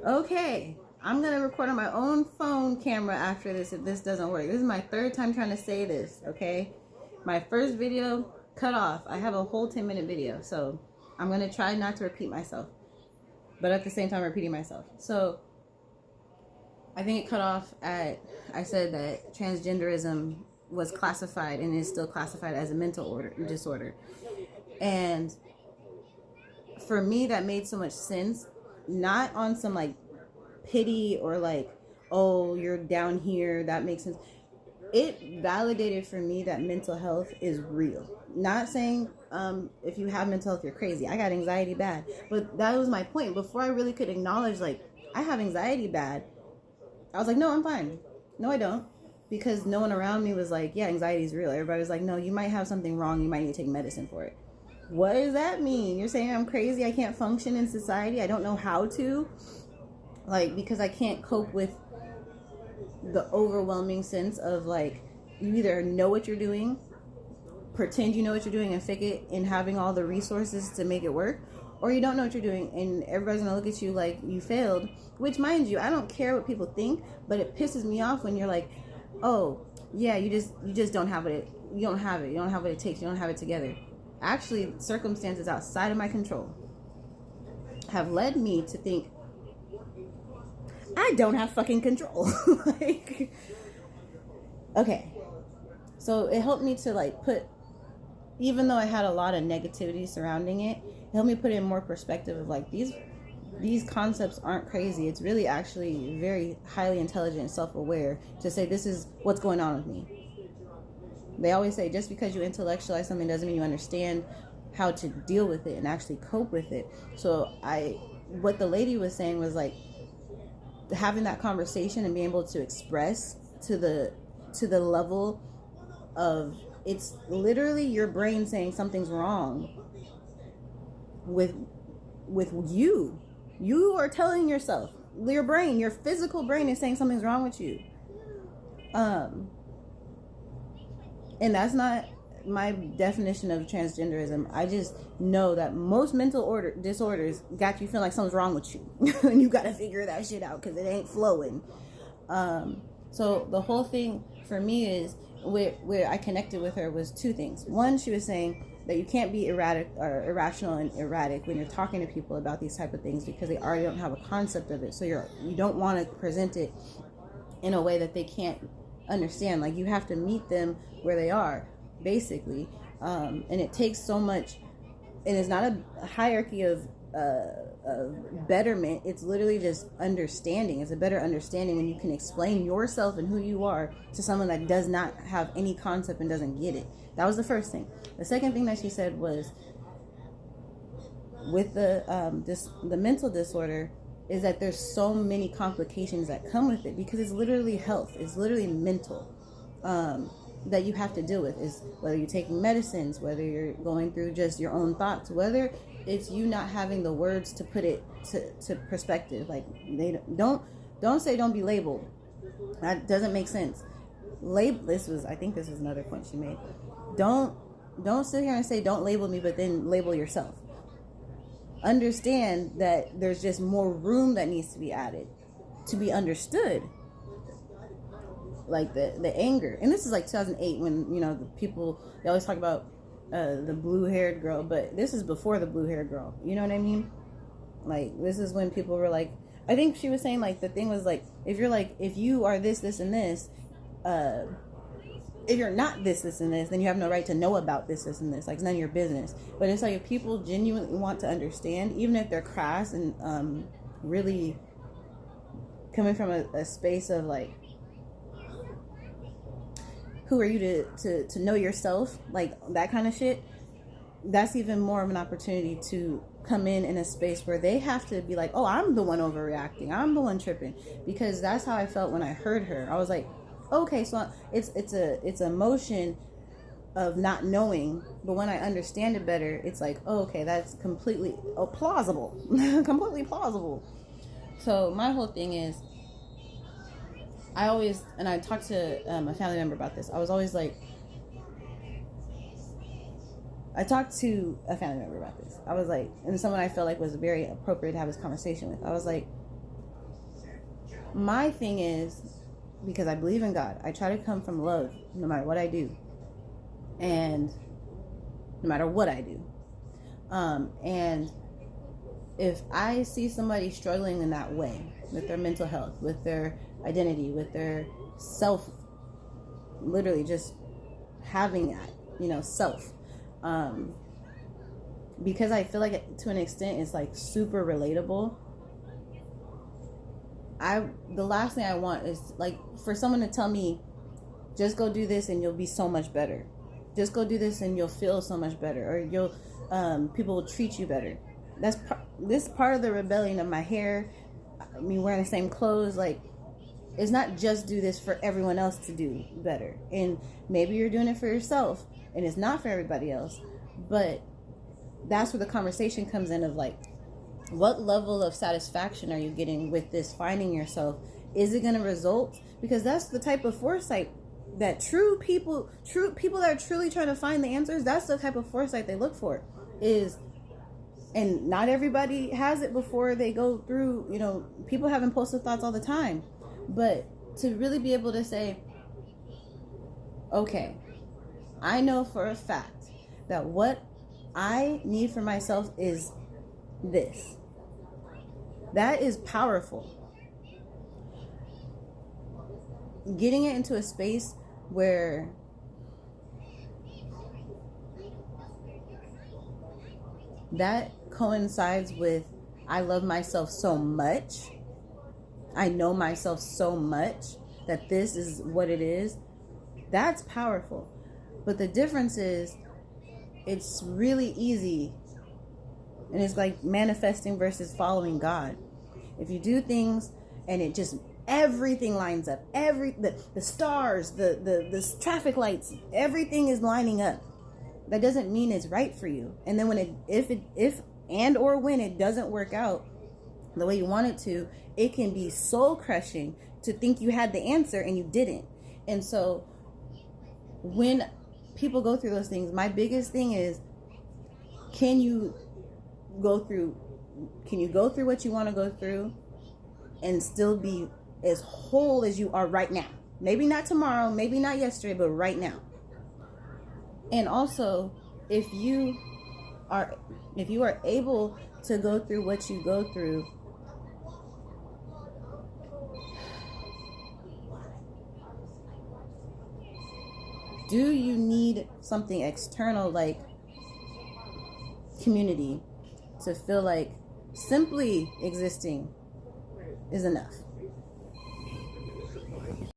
Okay, I'm gonna record on my own phone camera after this if this doesn't work. This is my third time trying to say this, okay? My first video cut off. I have a whole 10-minute video, so I'm gonna try not to repeat myself, but at the same time repeating myself. So I think it cut off at, I said that transgenderism was classified and is still classified as a mental disorder. And for me, that made so much sense, not on some like pity or like, oh, you're down here, that makes sense. It validated for me that mental health is real. Not saying if you have mental health you're crazy. I got anxiety bad, but that was my point. Before I really could acknowledge like I have anxiety bad, I was like, no, I'm fine. No, I don't. Because no one around me was like, yeah, anxiety is real. Everybody was like, no, you might have something wrong, you might need to take medicine for it. What does that mean? You're saying I'm crazy, I can't function in society, I don't know how to, like, because I can't cope with the overwhelming sense of like, you either know what you're doing, pretend you know what you're doing and fake it, and having all the resources to make it work, or you don't know what you're doing and everybody's gonna look at you like you failed. Which, mind you, I don't care what people think, but it pisses me off when you're like, oh yeah, you just don't have it, you don't have what it takes, you don't have it together. Actually, circumstances outside of my control have led me to think I don't have fucking control. Like, okay, so it helped me to like put, even though I had a lot of negativity surrounding it, it helped me put it in more perspective of like, these concepts aren't crazy. It's really actually very highly intelligent, self-aware to say this is what's going on with me. They always say just because you intellectualize something doesn't mean you understand how to deal with it and actually cope with it. So what the lady was saying was like, having that conversation and being able to express to the level of, it's literally your brain saying something's wrong with you. You are telling yourself, your brain, your physical brain is saying something's wrong with you. And that's not my definition of transgenderism. I just know that most mental disorders got you feeling like something's wrong with you. And you got to figure that shit out because it ain't flowing. So the whole thing for me is, where I connected with her was two things. One, she was saying that you can't be irrational and erratic when you're talking to people about these type of things because they already don't have a concept of it. So you don't want to present it in a way that they can't understand. Like, you have to meet them where they are, basically. And it takes so much, and it's not a hierarchy of betterment. It's literally just understanding. It's a better understanding when you can explain yourself and who you are to someone that does not have any concept and doesn't get it. That was the first thing. The second thing that she said was, with the mental disorder, is that there's so many complications that come with it because it's literally health. It's literally mental. That you have to deal with, is whether you're taking medicines, whether you're going through just your own thoughts, whether it's you not having the words to put it to perspective. Like, they don't say don't be labeled. That doesn't make sense. I think this was another point she made. Don't sit here and say don't label me, but then label yourself. Understand that there's just more room that needs to be added to be understood. Like the anger, and this is like 2008 when, you know, the people, they always talk about the blue-haired girl, but this is before the blue-haired girl, you know what I mean? Like, this is when people were like, I think she was saying like, the thing was like, if you are this and this, if you're not this and this, then you have no right to know about this and this. Like, it's none of your business. But it's like, if people genuinely want to understand, even if they're crass and really coming from a space of like, who are you to know yourself, like that kind of shit, that's even more of an opportunity to come in a space where they have to be like, oh, I'm the one overreacting, I'm the one tripping. Because that's how I felt when I heard her. I was like, okay, so it's a motion of not knowing, but when I understand it better, it's like, oh, okay, that's completely plausible. Completely plausible. So my whole thing is, I talked to a family member about this. I was always like, I talked to a family member about this. I was like, and someone I felt like was very appropriate to have this conversation with. I was like, my thing is, because I believe in God, I try to come from love no matter what I do, and no matter what I do. And if I see somebody struggling in that way with their mental health, with their identity, with their self, literally just having that, self, because I feel like to an extent it's like super relatable. The last thing I want is like for someone to tell me, just go do this and you'll be so much better. Just go do this and you'll feel so much better, or people will treat you better. This part of the rebellion of my hair, I mean, wearing the same clothes, like, it's not just do this for everyone else to do better. And maybe you're doing it for yourself and it's not for everybody else. But that's where the conversation comes in of like, what level of satisfaction are you getting with this finding yourself? Is it going to result? Because that's the type of foresight that true people that are truly trying to find the answers, that's the type of foresight they look for. And not everybody has it before they go through, people have impulsive thoughts all the time. But to really be able to say, okay, I know for a fact that what I need for myself is this. That is powerful. Getting it into a space where that coincides with I love myself so much, I know myself so much that this is what it is, that's powerful. But the difference is, it's really easy, and it's like manifesting versus following God. If you do things and it just everything lines up, the stars, the traffic lights, everything is lining up, that doesn't mean it's right for you. And then when if and or when it doesn't work out the way you want it to, it can be soul crushing to think you had the answer and you didn't. And so when people go through those things, my biggest thing is, can you go through what you want to go through and still be as whole as you are right now? Maybe not tomorrow, maybe not yesterday, but right now. And also, if you are able to go through what you go through, do you need something external like community to feel like simply existing is enough?